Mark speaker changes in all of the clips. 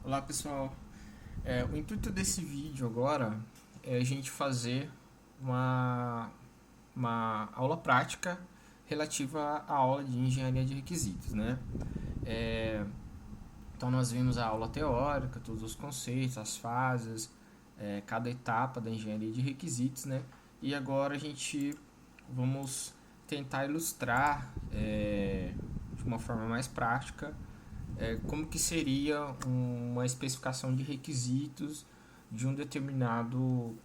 Speaker 1: Olá pessoal, o intuito desse vídeo agora é a gente fazer uma, uma aula prática relativa à aula de engenharia de requisitos, né? É, então nós vimos a aula teórica, todos os conceitos, as fases, cada etapa da engenharia de requisitos, né? E agora a gente vamos tentar ilustrar de uma forma mais prática como que seria uma especificação de requisitos de um determinado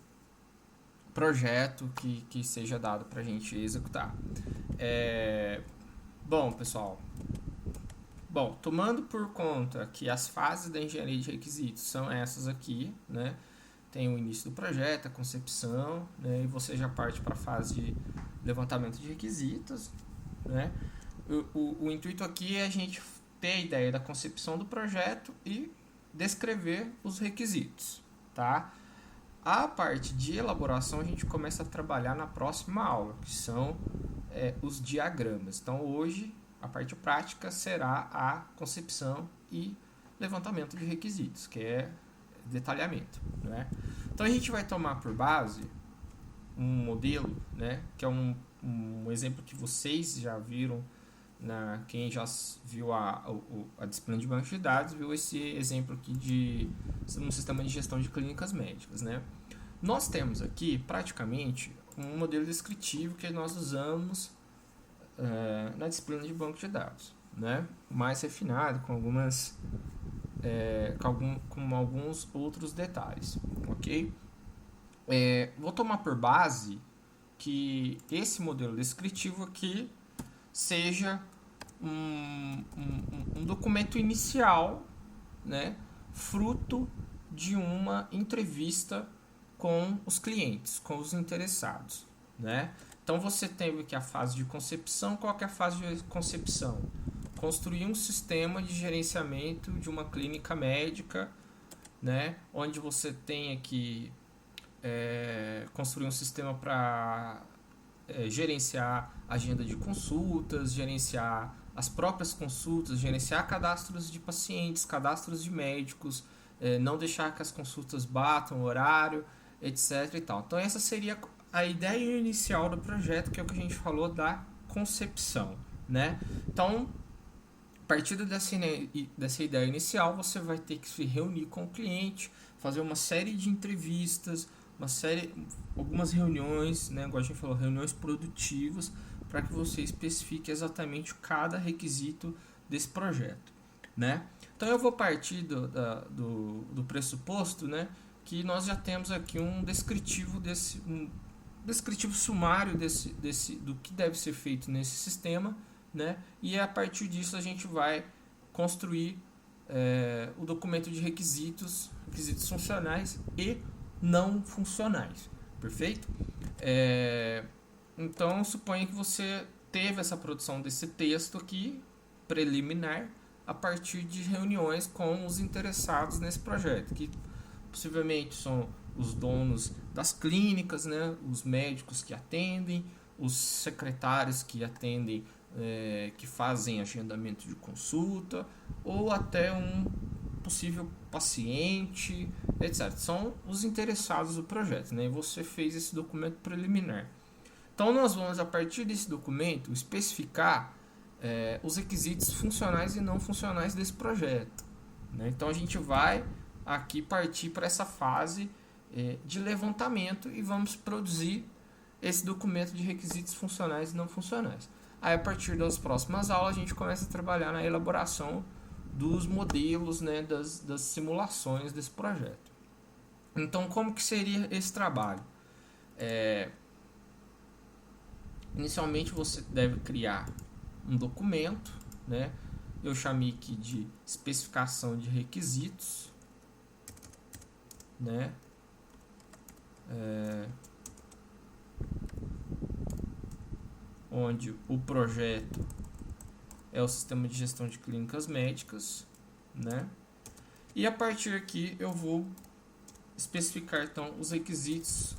Speaker 1: projeto que seja dado para a gente executar. É, bom, pessoal, tomando por conta que as fases da engenharia de requisitos são essas aqui, né? Tem o início do projeto, a concepção, né? E você já parte para a fase de levantamento de requisitos, né? O intuito aqui é a gente ter a ideia da concepção do projeto e descrever os requisitos, tá? A parte de elaboração a gente começa a trabalhar na próxima aula, que são os diagramas. Então hoje a parte prática será a concepção e levantamento de requisitos, que é detalhamento, né? Então a gente vai tomar por base um modelo, né, que é um exemplo que vocês já viram quem já viu a disciplina de banco de dados, viu esse exemplo aqui de um sistema de gestão de clínicas médicas, né? Nós temos aqui praticamente um modelo descritivo que nós usamos na disciplina de banco de dados, né? Mais refinado, com alguns outros detalhes, ok? Vou tomar por base que esse modelo descritivo aqui seja um documento inicial, né, fruto de uma entrevista com os clientes, com os interessados, né? Então você teve aqui a fase de concepção. Qual que é a fase de concepção? Construir um sistema de gerenciamento de uma clínica médica, né, onde você tem aqui construir um sistema para gerenciar agenda de consultas, gerenciar as próprias consultas, gerenciar cadastros de pacientes, cadastros de médicos, não deixar que as consultas batam o horário, etc. E tal. Então essa seria a ideia inicial do projeto, que é o que a gente falou da concepção, né? Então, a partir dessa ideia inicial, você vai ter que se reunir com o cliente, fazer uma série de entrevistas, algumas reuniões, né, igual a gente falou, reuniões produtivas, para que você especifique exatamente cada requisito desse projeto, né? Então eu vou partir do pressuposto, né, que nós já temos aqui um descritivo sumário do que deve ser feito nesse sistema, né? E a partir disso a gente vai construir o documento de requisitos funcionais e não funcionais, perfeito? Então suponha que você teve essa produção desse texto aqui preliminar a partir de reuniões com os interessados nesse projeto, que possivelmente são os donos das clínicas, né, os médicos que atendem, os secretários que atendem, que fazem agendamento de consulta, ou até um possível paciente, etc. São os interessados do projeto, né? E você fez esse documento preliminar. Então nós vamos, a partir desse documento, especificar os requisitos funcionais e não funcionais desse projeto, né? Então a gente vai aqui partir para essa fase de levantamento e vamos produzir esse documento de requisitos funcionais e não funcionais. Aí a partir das próximas aulas a gente começa a trabalhar na elaboração dos modelos, né, das simulações desse projeto. Então como que seria esse trabalho? Inicialmente você deve criar um documento, né? Eu chamei aqui de especificação de requisitos, né? Onde o projeto é o sistema de gestão de clínicas médicas, né? E a partir aqui eu vou especificar então os requisitos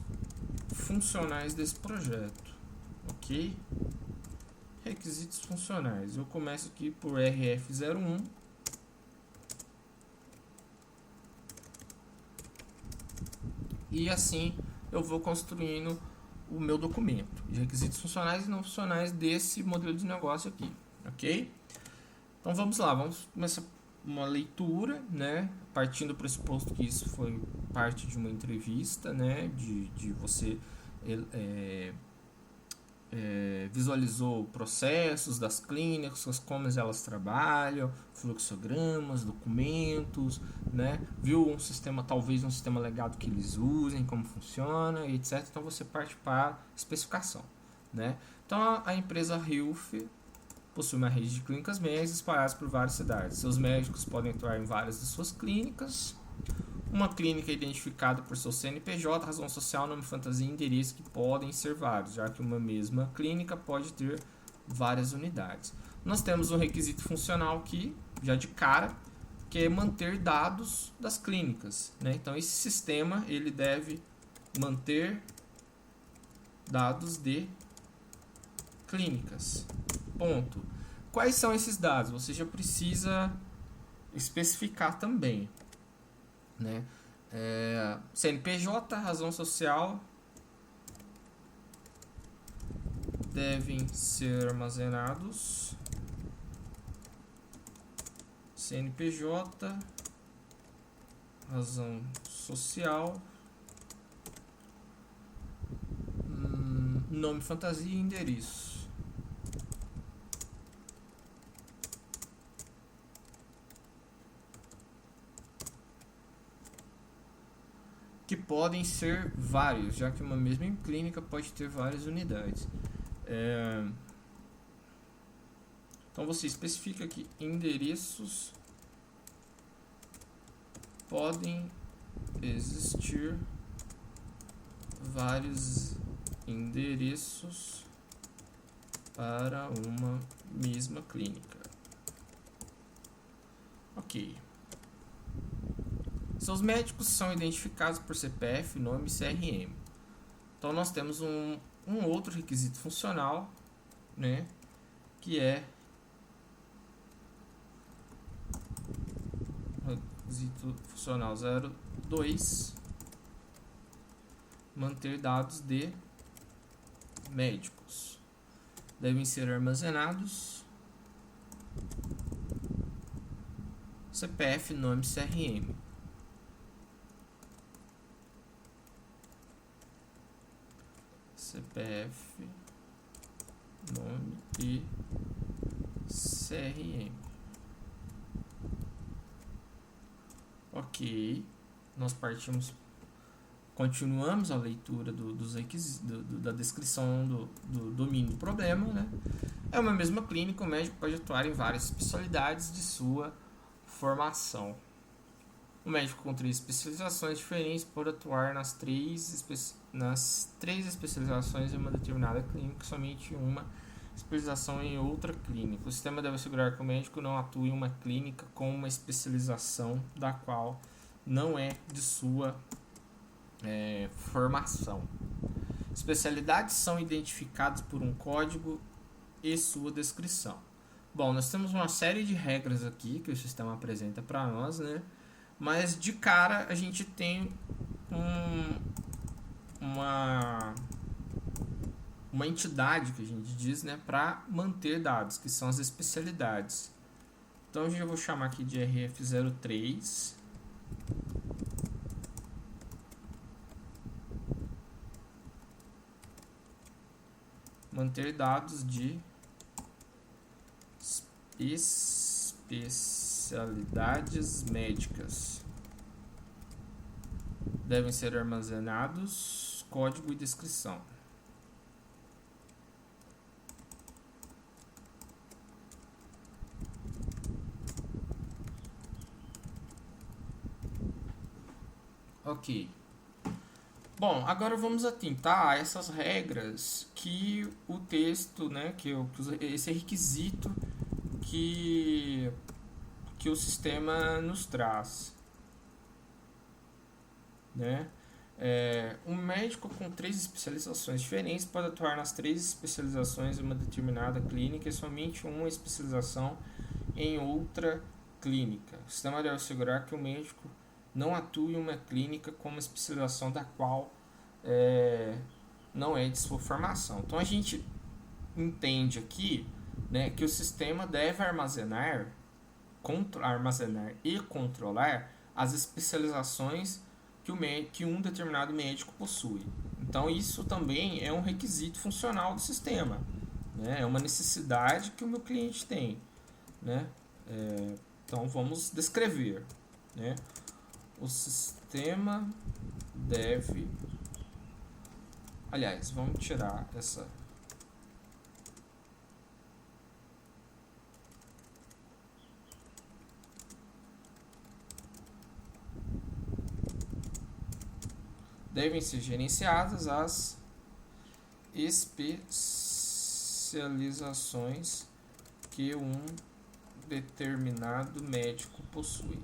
Speaker 1: funcionais desse projeto, ok? Requisitos funcionais. Eu começo aqui por RF01. e assim eu vou construindo o meu documento de requisitos funcionais e não funcionais desse modelo de negócio aqui, ok? Então vamos lá, vamos começar uma leitura, né? Partindo do pressuposto que isso foi parte de uma entrevista, né? De você visualizou processos das clínicas, como elas trabalham, fluxogramas, documentos, né? Viu um sistema, talvez um sistema legado que eles usem, como funciona, etc. Então você parte para a especificação, né? Então a empresa Hilf possui uma rede de clínicas médicas espalhadas por várias cidades. Seus médicos podem atuar em várias de suas clínicas. Uma clínica é identificada por seu CNPJ, razão social, nome, fantasia e endereço, que podem ser vários, já que uma mesma clínica pode ter várias unidades. Nós temos um requisito funcional aqui, já de cara, que é manter dados das clínicas, né? Então esse sistema ele deve manter dados de clínicas. Ponto. Quais são esses dados? Você já precisa especificar também, né? CNPJ, razão social, devem ser armazenados. CNPJ, razão social, nome, fantasia e endereço. Que podem ser vários, já que uma mesma clínica pode ter várias unidades. Então você especifica que endereços podem existir vários endereços para uma mesma clínica. Ok. Seus médicos são identificados por CPF, nome e CRM. Então nós temos um outro requisito funcional, né, que é requisito funcional 02, manter dados de médicos. Devem ser armazenados CPF, nome e CRM. CPF, nome e CRM. Ok, nós continuamos a leitura dos requisitos, da descrição do domínio do problema, né? É uma mesma clínica, o médico pode atuar em várias especialidades de sua formação. O médico com 3 especializações diferentes pode atuar nas três especializações em uma determinada clínica, somente uma especialização em outra clínica. O sistema deve assegurar que o médico não atue em uma clínica com uma especialização da qual não é de sua formação. Especialidades são identificadas por um código e sua descrição. Bom, nós temos uma série de regras aqui que o sistema apresenta para nós, né? Mas de cara a gente tem uma entidade que a gente diz, né, para manter dados, que são as especialidades. Então eu já vou chamar aqui de RF03. Manter dados de especialidades médicas. Devem ser armazenados código e descrição. Ok. Bom, agora vamos atentar a essas regras que o texto, né, esse requisito que o sistema nos traz, né? Um médico com 3 especializações diferentes pode atuar nas 3 especializações em uma determinada clínica e somente uma especialização em outra clínica. O sistema deve assegurar que o médico não atua em uma clínica com uma especialização da qual não é de sua formação. Então a gente entende aqui, né, que o sistema deve armazenar e controlar as especializações que um determinado médico possui. Então isso também é um requisito funcional do sistema, né? É uma necessidade que o meu cliente tem, né? Então vamos descrever, né? O sistema deve, aliás, vamos tirar essa devem ser gerenciadas as especializações que um determinado médico possui.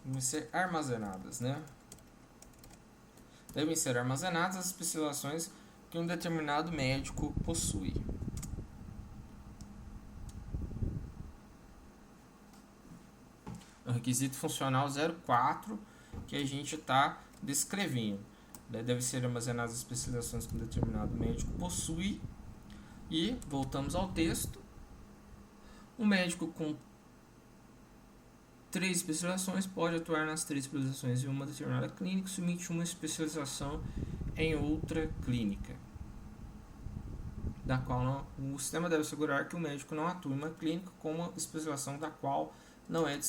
Speaker 1: Devem ser armazenadas, né? Devem ser armazenadas as especializações que um determinado médico possui. O requisito funcional 04 que a gente está descrevendo. Deve ser armazenadas as especializações que um determinado médico possui. E voltamos ao texto. Um médico com 3 especializações pode atuar nas 3 especializações em uma determinada clínica e submite uma especialização em outra clínica, da qual o sistema deve assegurar que o médico não atua em uma clínica com uma especialização da qual não é de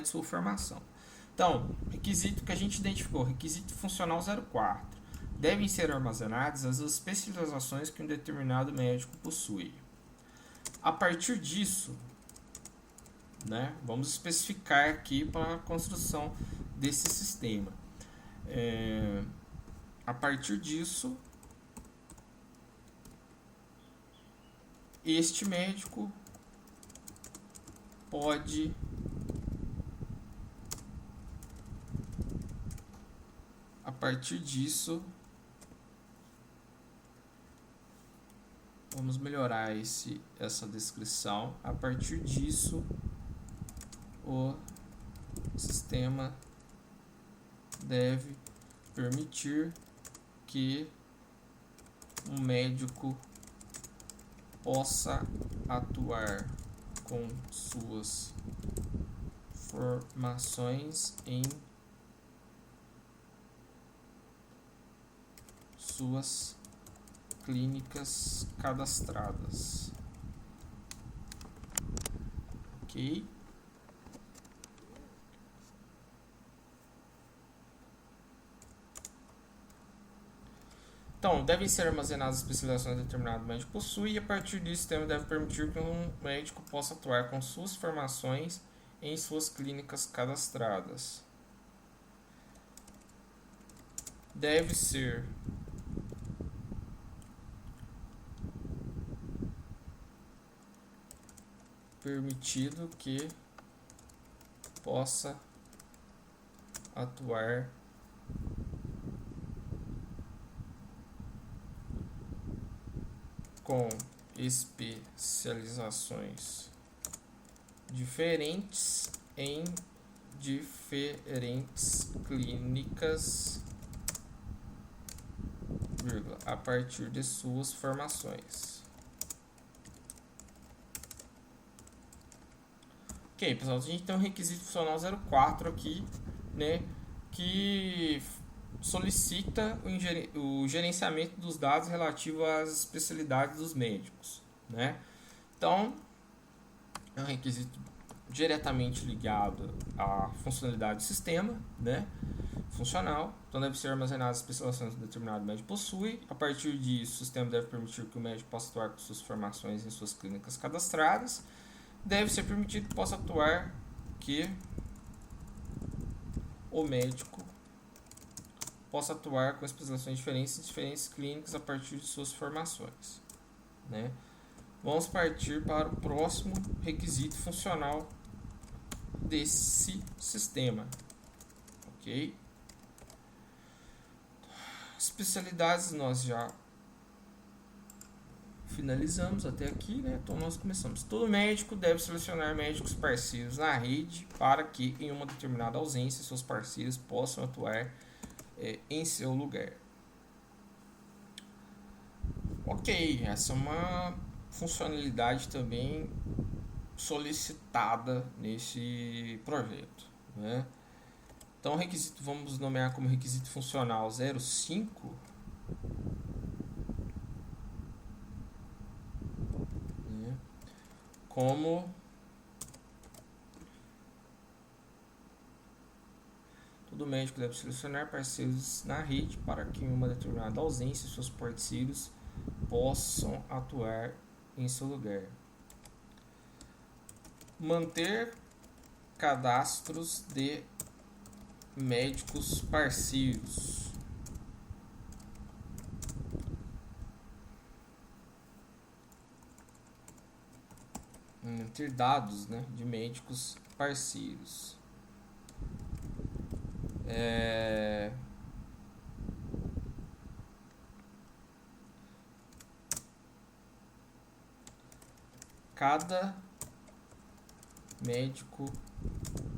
Speaker 1: sua formação. Então, requisito que a gente identificou, requisito funcional 04. Devem ser armazenadas as especializações que um determinado médico possui. A partir disso, né, vamos especificar aqui para a construção desse sistema. A partir disso, este médico pode vamos melhorar essa descrição. A partir disso, o sistema deve permitir que um médico possa atuar com suas formações em suas clínicas cadastradas. Ok? Então, devem ser armazenadas as especializações que determinado médico possui e a partir disso o sistema deve permitir que um médico possa atuar com suas formações em suas clínicas cadastradas. Deve ser permitido que possa atuar com especializações diferentes em diferentes clínicas, a partir de suas formações. Ok, pessoal, a gente tem um requisito funcional 04 aqui, né, que solicita o gerenciamento dos dados relativo às especialidades dos médicos, né? Então, é um requisito diretamente ligado à funcionalidade do sistema, né? Funcional. Então, deve ser armazenadas as especializações que um determinado médico possui. A partir disso, o sistema deve permitir que o médico possa atuar com suas formações em suas clínicas cadastradas. Deve ser permitido que possa atuar que o médico possa atuar com especializações diferentes em diferentes clínicas a partir de suas formações, né? Vamos partir para o próximo requisito funcional desse sistema, ok? Especialidades nós já finalizamos até aqui, né? Então nós começamos. Todo médico deve selecionar médicos parceiros na rede para que, em uma determinada ausência, seus parceiros possam atuar em seu lugar. Ok, essa é uma funcionalidade também solicitada nesse projeto, né? Então, requisito, vamos nomear como requisito funcional 05, né? Como todo médico deve selecionar parceiros na rede para que, em uma determinada ausência, seus parceiros possam atuar em seu lugar. Manter cadastros de médicos parceiros. Manter dados, né, de médicos parceiros. Cada médico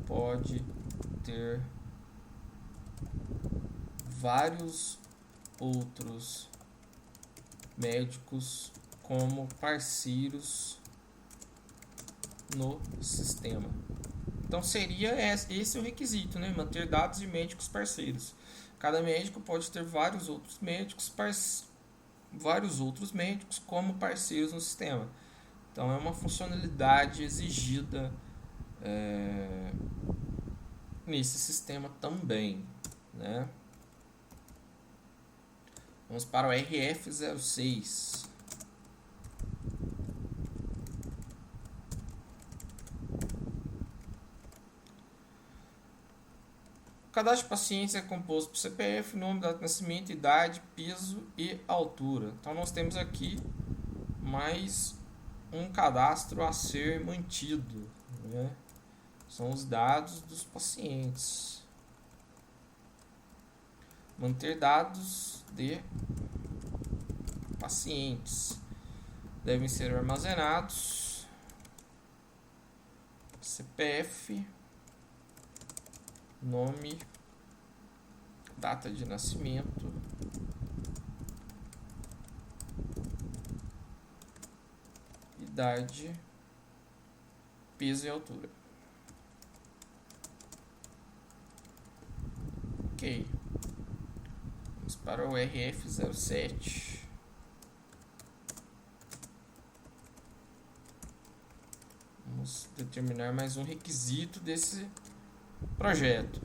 Speaker 1: pode ter vários outros médicos como parceiros no sistema. Então seria esse o requisito, né? Manter dados de médicos parceiros. Cada médico pode ter vários outros médicos como parceiros no sistema. Então é uma funcionalidade exigida nesse sistema também, né? Vamos para o RF06. O cadastro de pacientes é composto por CPF, nome, data de nascimento, idade, peso e altura. Então nós temos aqui mais um cadastro a ser mantido, né? São os dados dos pacientes. Manter dados de pacientes devem ser armazenados. CPF, nome, data de nascimento, idade, peso e altura. Ok. Vamos para o RF07. Vamos determinar mais um requisito desse projeto.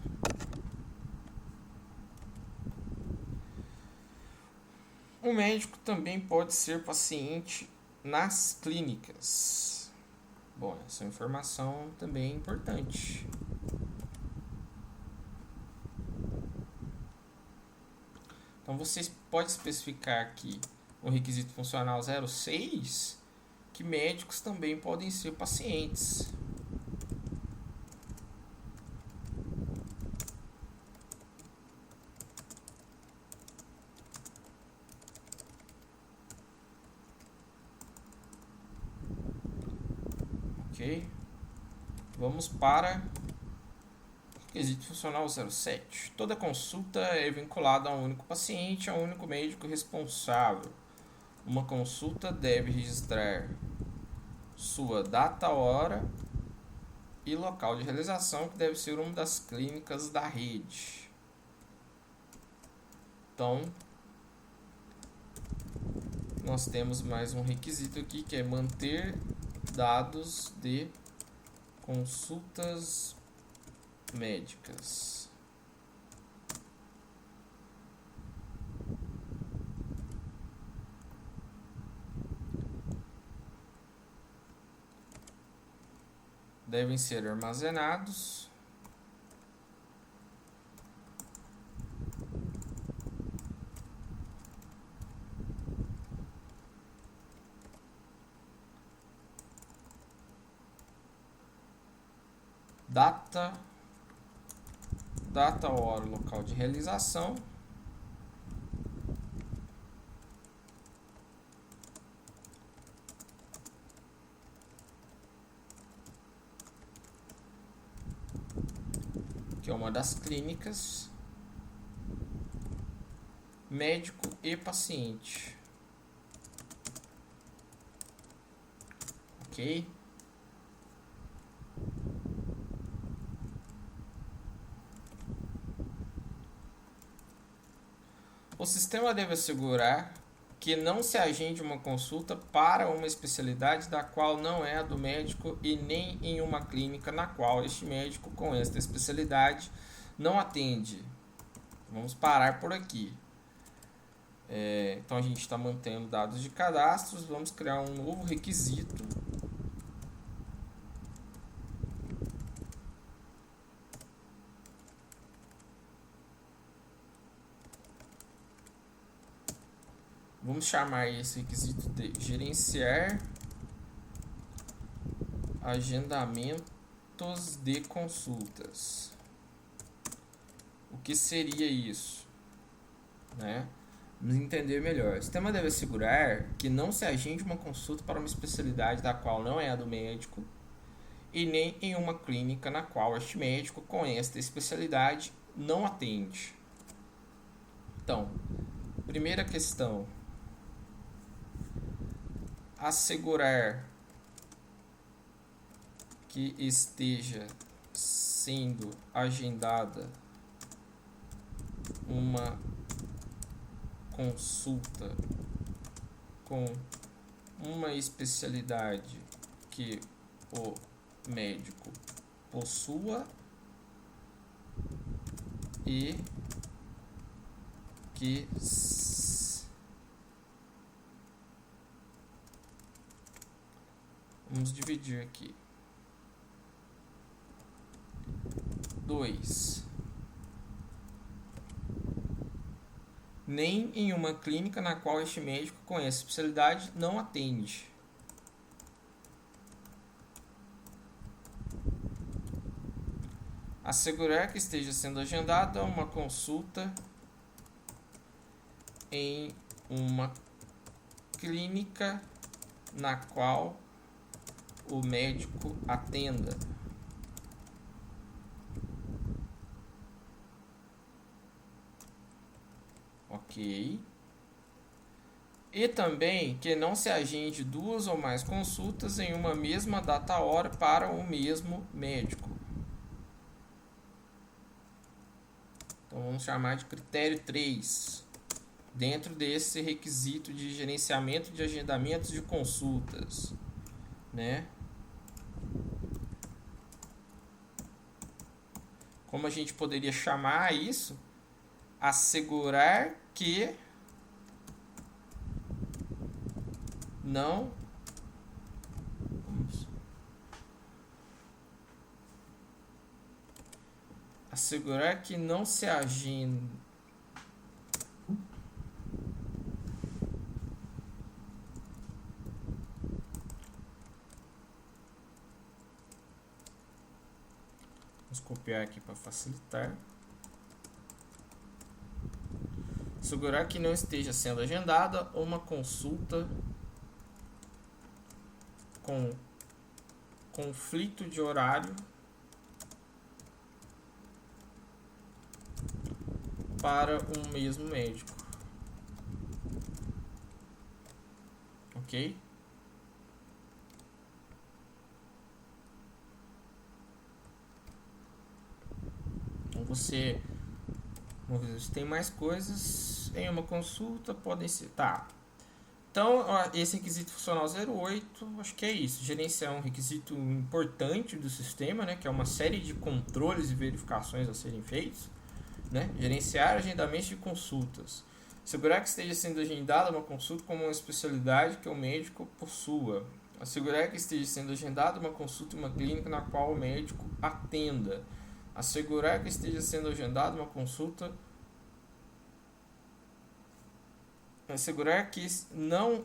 Speaker 1: O médico também pode ser paciente nas clínicas. Bom, essa informação também é importante. Então você pode especificar aqui no requisito funcional 06 que médicos também podem ser pacientes. Ok? Vamos para o requisito funcional 07. Toda consulta é vinculada a um único paciente, a um único médico responsável. Uma consulta deve registrar sua data, hora e local de realização, que deve ser uma das clínicas da rede. Então, nós temos mais um requisito aqui, que é manter dados de consultas médicas. Devem ser armazenados data, hora, local de realização, que é uma das clínicas, médico e paciente. Ok? O sistema deve assegurar que não se agende uma consulta para uma especialidade da qual não é a do médico e nem em uma clínica na qual este médico com esta especialidade não atende. Vamos parar por aqui. Então a gente está mantendo dados de cadastros. Vamos criar um novo requisito. Vamos chamar esse requisito de gerenciar agendamentos de consultas. O que seria isso? Né? Vamos entender melhor. O sistema deve assegurar que não se agende uma consulta para uma especialidade da qual não é a do médico e nem em uma clínica na qual este médico com esta especialidade não atende. Então, primeira questão: assegurar que esteja sendo agendada uma consulta com uma especialidade que o médico possua e que vamos dividir aqui. 2. Nem em uma clínica na qual este médico com essa especialidade não atende. Assegurar que esteja sendo agendada uma consulta em uma clínica na qual o médico atenda. Ok. E também que não se agende 2 ou mais consultas em uma mesma data-hora para o mesmo médico. Então vamos chamar de critério 3. Dentro desse requisito de gerenciamento de agendamentos de consultas, né? Como a gente poderia chamar isso? Assegurar que não assegurar que não se agenda vamos copiar aqui para facilitar. Assegurar que não esteja sendo agendada uma consulta com conflito de horário para um mesmo médico. Ok? Então você tem mais coisas em uma consulta, podem ser. Tá. Então, esse requisito funcional 08, acho que é isso. Gerenciar um requisito importante do sistema, né, que é uma série de controles e verificações a serem feitos. Né? Gerenciar agendamentos de consultas. Assegurar que esteja sendo agendada uma consulta com uma especialidade que o médico possua. Assegurar que esteja sendo agendada uma consulta em uma clínica na qual o médico atenda. Assegurar que esteja sendo agendada uma consulta. Assegurar que não.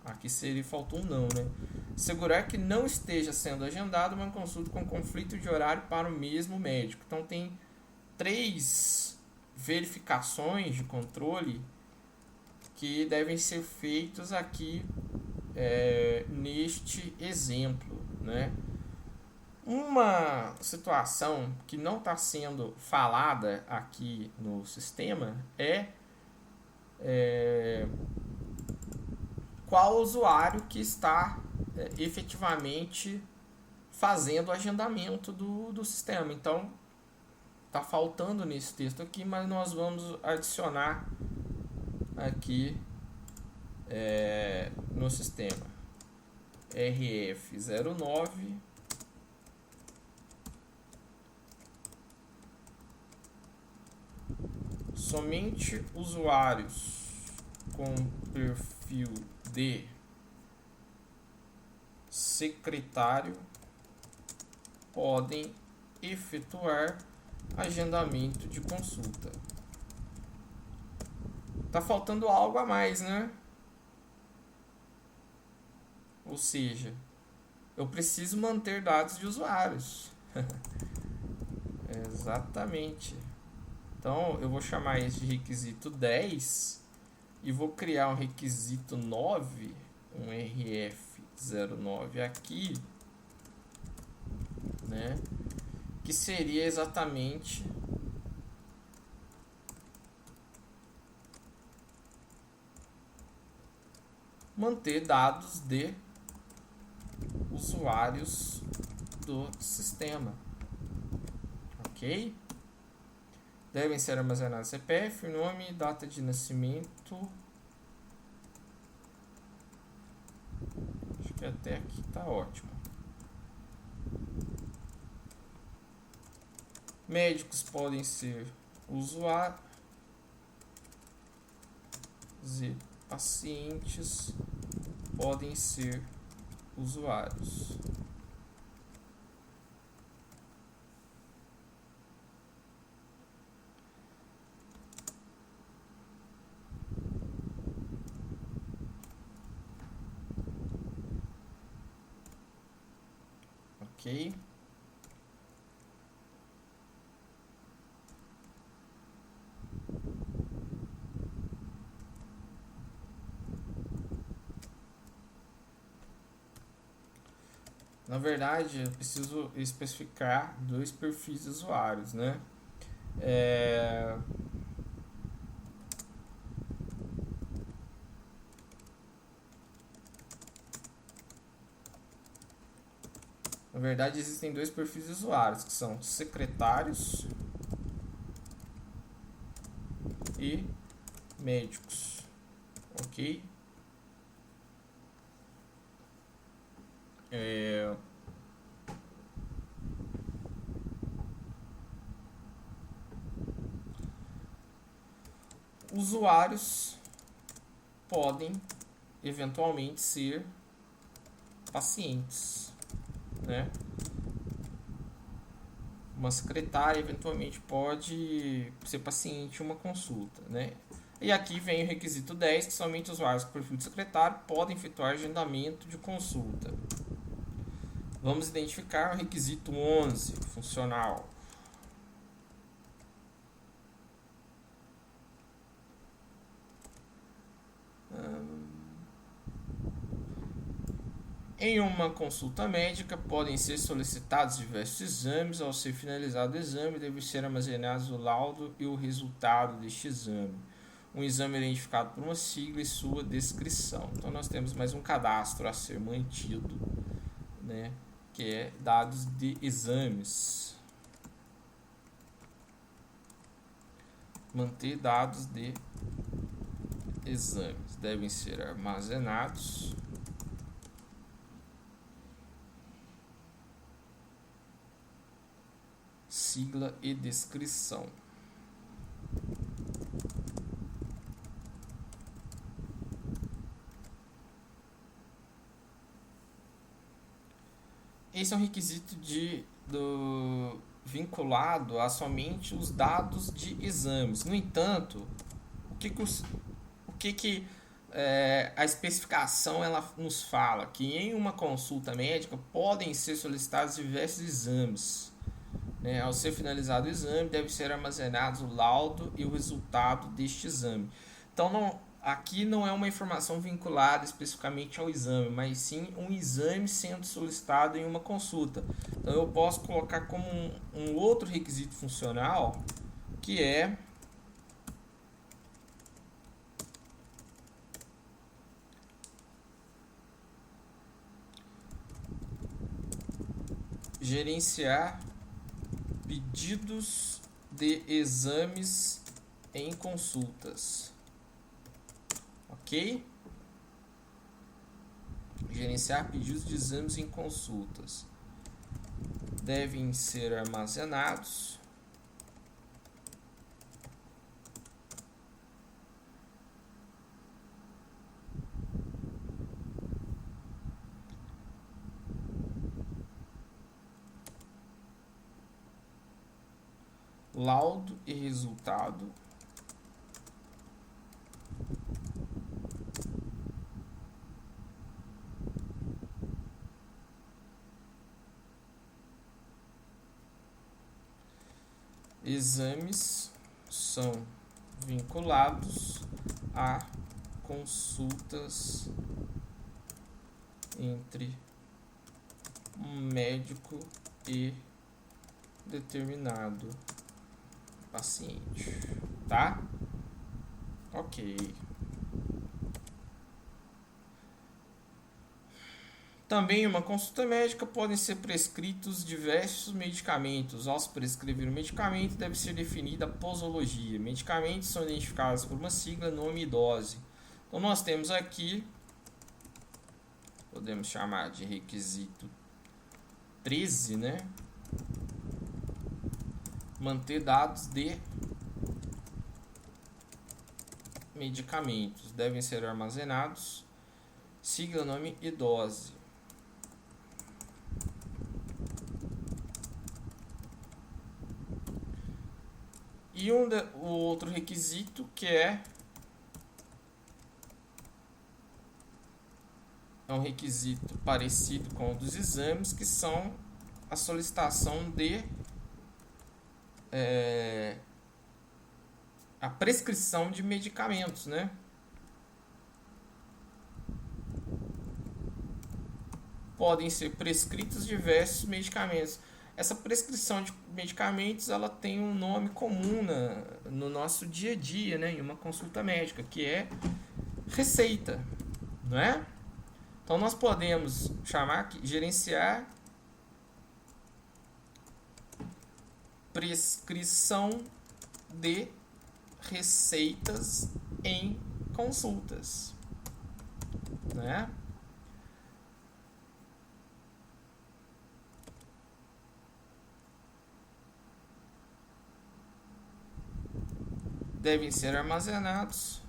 Speaker 1: Aqui seria, faltou um não, né? Assegurar que não esteja sendo agendada uma consulta com conflito de horário para o mesmo médico. Então tem 3 verificações de controle que devem ser feitos aqui neste exemplo, né? Uma situação que não está sendo falada aqui no sistema é qual usuário que está efetivamente fazendo o agendamento do sistema. Então, está faltando nesse texto aqui, mas nós vamos adicionar aqui no sistema RF09 somente usuários com perfil de secretário podem efetuar agendamento de consulta. Tá faltando algo a mais, né? Ou seja, eu preciso manter dados de usuários. Exatamente. Então, eu vou chamar esse de requisito 10 e vou criar um requisito 9, um RF09 aqui, né? Que seria exatamente manter dados de usuários do sistema, ok? Devem ser armazenados CPF, nome, data de nascimento. Acho que até aqui está ótimo. Médicos podem ser usuários e pacientes podem ser usuários. Ok? Na verdade, eu preciso especificar dois perfis de usuários, né? Na verdade, existem dois perfis de usuários, que são secretários e médicos, ok? Usuários podem eventualmente ser pacientes, né? Uma secretária eventualmente pode ser paciente em uma consulta, né? E aqui vem o requisito 10, que somente usuários com perfil de secretário podem efetuar agendamento de consulta. Vamos identificar o requisito 11, funcional. Em uma consulta médica, podem ser solicitados diversos exames. Ao ser finalizado o exame, deve ser armazenados o laudo e o resultado deste exame. Um exame identificado por uma sigla e sua descrição. Então, nós temos mais um cadastro a ser mantido, né, que é dados de exames. Manter dados de exames devem ser armazenados sigla e descrição. Esse é um requisito vinculado a somente os dados de exames. No entanto, o que a especificação ela nos fala? Que em uma consulta médica podem ser solicitados diversos exames. Né? Ao ser finalizado o exame, deve ser armazenados o laudo e o resultado deste exame. Então, não, Aqui não é uma informação vinculada especificamente ao exame, mas sim um exame sendo solicitado em uma consulta. Então eu posso colocar como um outro requisito funcional, que é gerenciar pedidos de exames em consultas. Ok? Gerenciar pedidos de exames em consultas. Devem ser armazenados laudo e resultado exames são vinculados a consultas entre um médico e determinado paciente, tá? Ok. Também em uma consulta médica podem ser prescritos diversos medicamentos. Ao se prescrever um medicamento, deve ser definida a posologia. Medicamentos são identificados por uma sigla, nome e dose. Então nós temos aqui, podemos chamar de requisito 13, né? Manter dados de medicamentos. Devem ser armazenados, sigla, nome e dose. E o outro requisito que é um requisito parecido com o dos exames, que são a solicitação de a prescrição de medicamentos, né? Podem ser prescritos diversos medicamentos. Essa prescrição de medicamentos, ela tem um nome comum no nosso dia a dia, né? Em uma consulta médica, que é receita, não é? Então nós podemos chamar aqui, gerenciar prescrição de receitas em consultas, né? Devem ser armazenados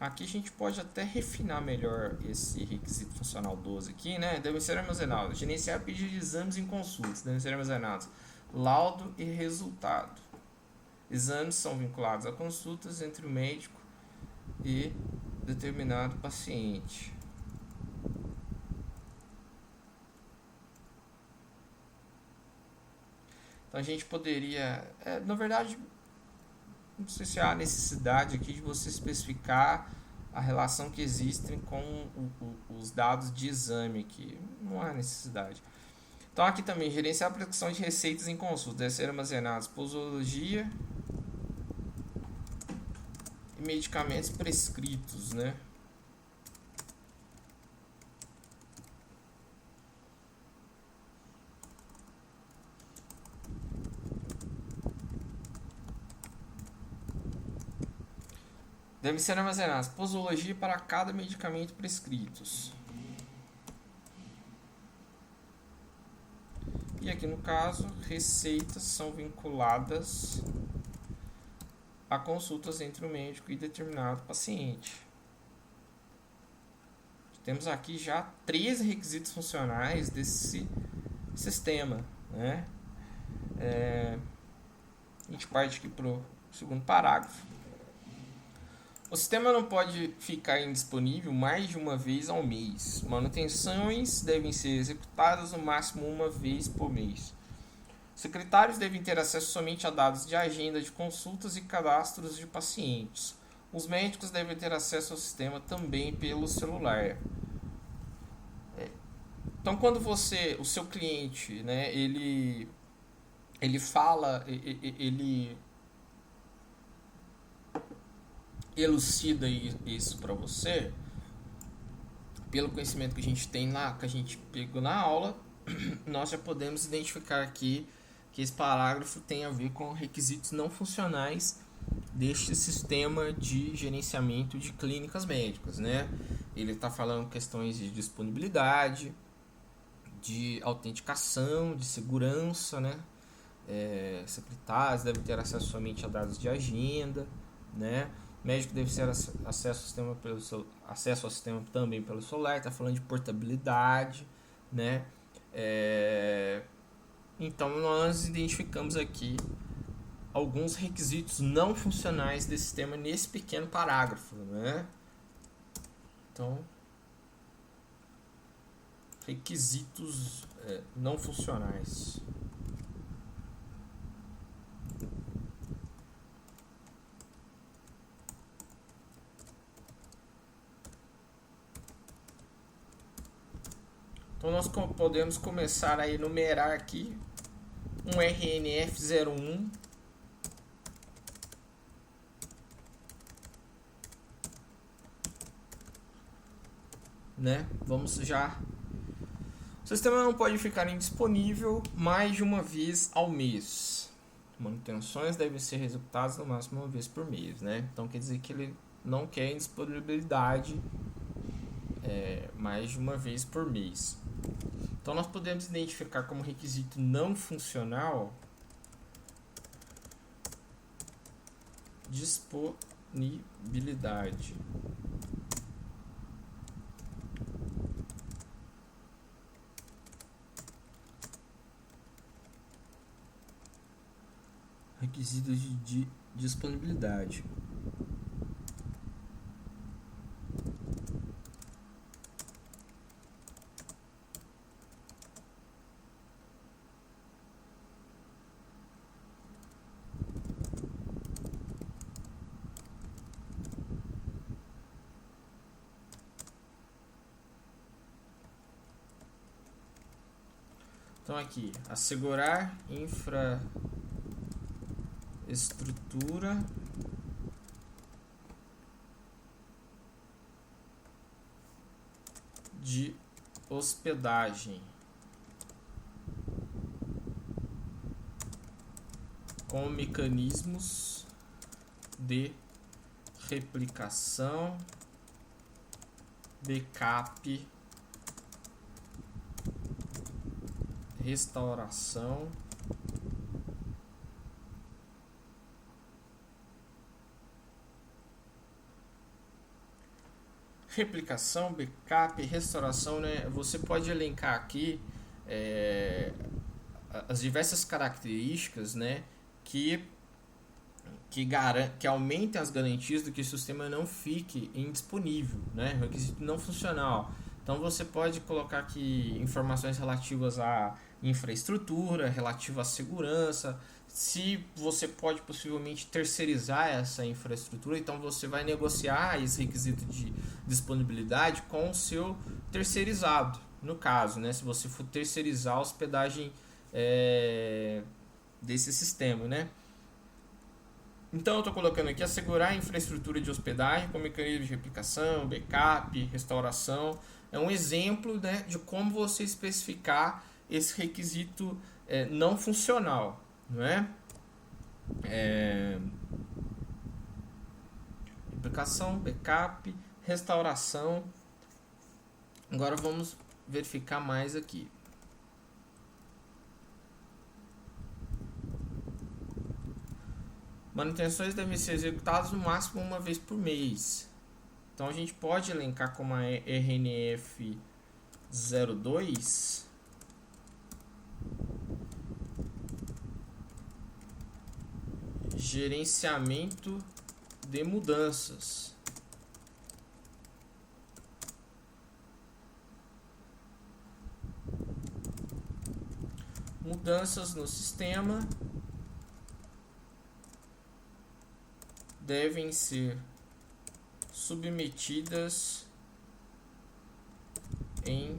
Speaker 1: Aqui a gente pode até refinar melhor esse requisito funcional 12 aqui, né? Devem ser armazenados. Gerenciar pedido de exames em consultas. Devem ser armazenados laudo e resultado. Exames são vinculados a consultas entre o médico e determinado paciente. Então a gente poderia, na verdade, não sei se há necessidade aqui de você especificar a relação que existe com os dados de exame aqui. Não há necessidade. Então aqui também, gerenciar a prescrição de receitas em consulta. Deve ser armazenados posologia e medicamentos prescritos, né? Devem ser armazenados posologia para cada medicamento prescritos. E aqui no caso, receitas são vinculadas a consultas entre o médico e determinado paciente. Temos aqui já 3 requisitos funcionais desse sistema, né? A gente parte aqui para o segundo parágrafo. O sistema não pode ficar indisponível mais de uma vez ao mês. Manutenções devem ser executadas no máximo uma vez por mês. Secretários devem ter acesso somente a dados de agenda de consultas e cadastros de pacientes. Os médicos devem ter acesso ao sistema também pelo celular. Então, quando o seu cliente, né, ele fala, ele elucida isso para você, pelo conhecimento que a gente tem lá, que a gente pegou na aula, nós já podemos identificar aqui que esse parágrafo tem a ver com requisitos não funcionais deste sistema de gerenciamento de clínicas médicas, né? Ele está falando questões de disponibilidade, de autenticação, de segurança, né? Secretários devem ter acesso somente a dados de agenda, né? Médico deve ter acesso ao sistema também pelo celular. Está falando de portabilidade, né? Então nós identificamos aqui alguns requisitos não funcionais desse sistema nesse pequeno parágrafo, né? Então, requisitos não funcionais. Então nós podemos começar a enumerar aqui um RNF01, né? Vamos já. O sistema não pode ficar indisponível mais de uma vez ao mês. Manutenções devem ser executadas no máximo uma vez por mês, né? Então quer dizer que ele não quer indisponibilidade mais de uma vez por mês. Então nós podemos identificar como requisito não funcional disponibilidade. Requisitos de disponibilidade. Então aqui, assegurar infraestrutura de hospedagem com mecanismos de replicação, backup, restauração, replicação, backup, restauração, né? Você pode elencar aqui as diversas características, né, que aumentem as garantias de que o sistema não fique indisponível, né? Requisito não funcional. Então você pode colocar aqui informações relativas à infraestrutura, relativa à segurança, se você pode possivelmente terceirizar essa infraestrutura, então você vai negociar esse requisito de disponibilidade com o seu terceirizado, no caso, né? Se você for terceirizar a hospedagem desse sistema, né? Então eu estou colocando aqui assegurar a infraestrutura de hospedagem com mecanismo de replicação, backup, restauração. É um exemplo, né, de como você especificar esse requisito não funcional, não é? Replicação, backup, restauração. Agora vamos verificar mais aqui. Manutenções devem ser executadas no máximo uma vez por mês. Então a gente pode elencar como a RNF02 gerenciamento de mudanças. mudanças no sistema devem ser submetidas em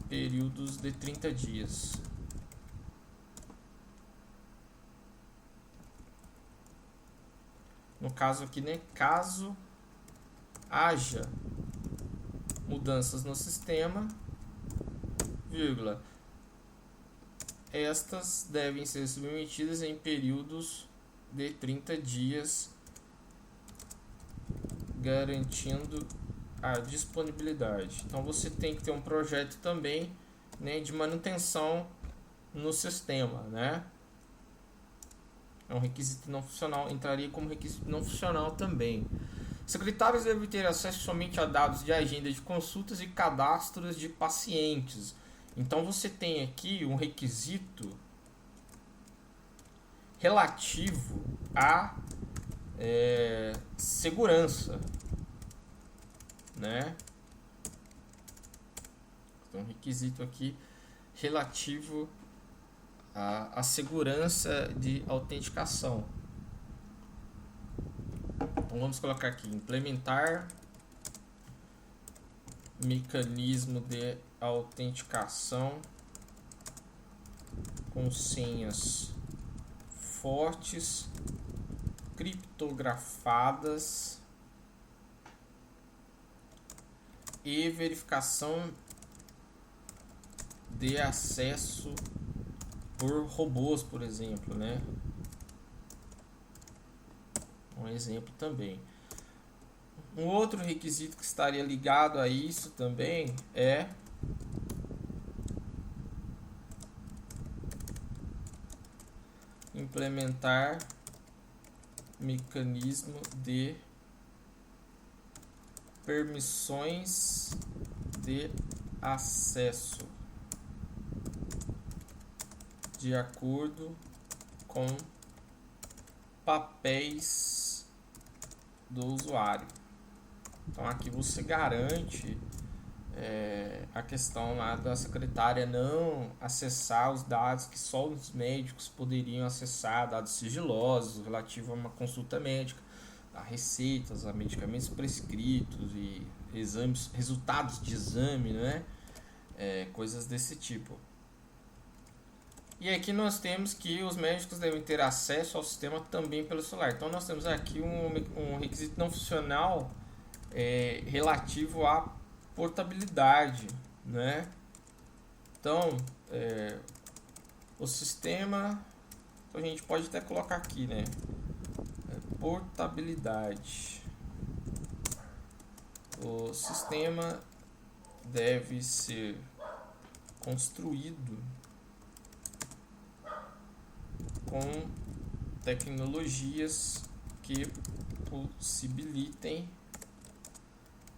Speaker 1: períodos de 30 dias. No caso aqui, né? Caso haja mudanças no sistema, vírgula, estas devem ser submetidas em períodos de 30 dias, garantindo a disponibilidade. Então você tem que ter um projeto também, né, de manutenção no sistema, né? É um requisito não funcional, entraria como requisito não funcional também. Secretários devem ter acesso somente a dados de agenda de consultas e cadastros de pacientes. Então você tem aqui um requisito relativo à segurança, né? Então, um requisito aqui relativo à segurança de autenticação. Então vamos colocar aqui: implementar mecanismo de autenticação com senhas fortes, criptografadas e verificação de acesso por robôs, por exemplo, né? Um exemplo também. Um outro requisito que estaria ligado a isso também é implementar mecanismo de permissões de acesso de acordo com papéis do usuário. Então aqui você garante a questão lá da secretária não acessar os dados que só os médicos poderiam acessar, dados sigilosos relativos a uma consulta médica, a receitas, a medicamentos prescritos e exames, resultados de exame, né? Coisas desse tipo. E aqui nós temos que os médicos devem ter acesso ao sistema também pelo celular. Então nós temos aqui um requisito não funcional relativo à portabilidade, né? Então o sistema, a gente pode até colocar aqui, né? Portabilidade. O sistema deve ser construído com tecnologias que possibilitem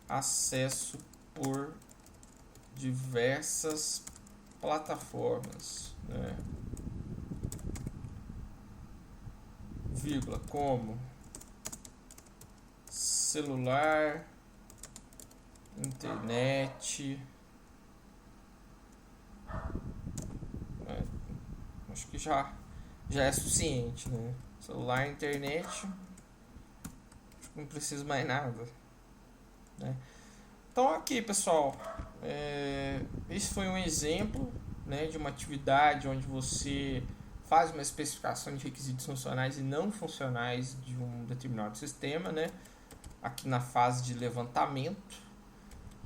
Speaker 1: acesso por diversas plataformas, né? Vírgula, como celular, internet, acho que já é suficiente, né? Celular, internet, acho que não preciso mais nada, né? Então aqui, pessoal, esse foi um exemplo, né, de uma atividade onde você faz uma especificação de requisitos funcionais e não funcionais de um determinado sistema, né? Aqui na fase de levantamento.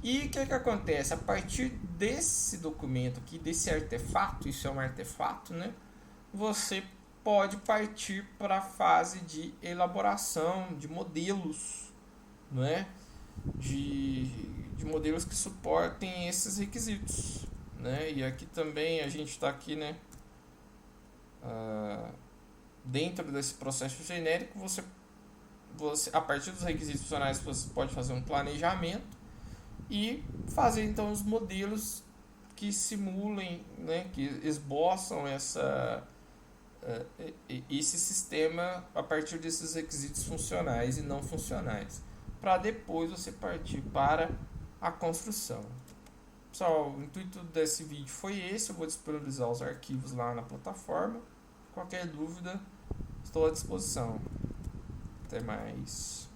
Speaker 1: E o que acontece? A partir desse documento aqui, desse artefato, isso é um artefato, né? Você pode partir para a fase de elaboração de modelos, não é? De modelos que suportem esses requisitos, né? E aqui também a gente está aqui, né? Dentro desse processo genérico, você a partir dos requisitos funcionais você pode fazer um planejamento e fazer então os modelos que simulem, né? Que esboçam esse sistema a partir desses requisitos funcionais e não funcionais, para depois você partir para a construção. Pessoal, o intuito desse vídeo foi esse. Eu vou disponibilizar os arquivos lá na plataforma. Qualquer dúvida, estou à disposição. Até mais.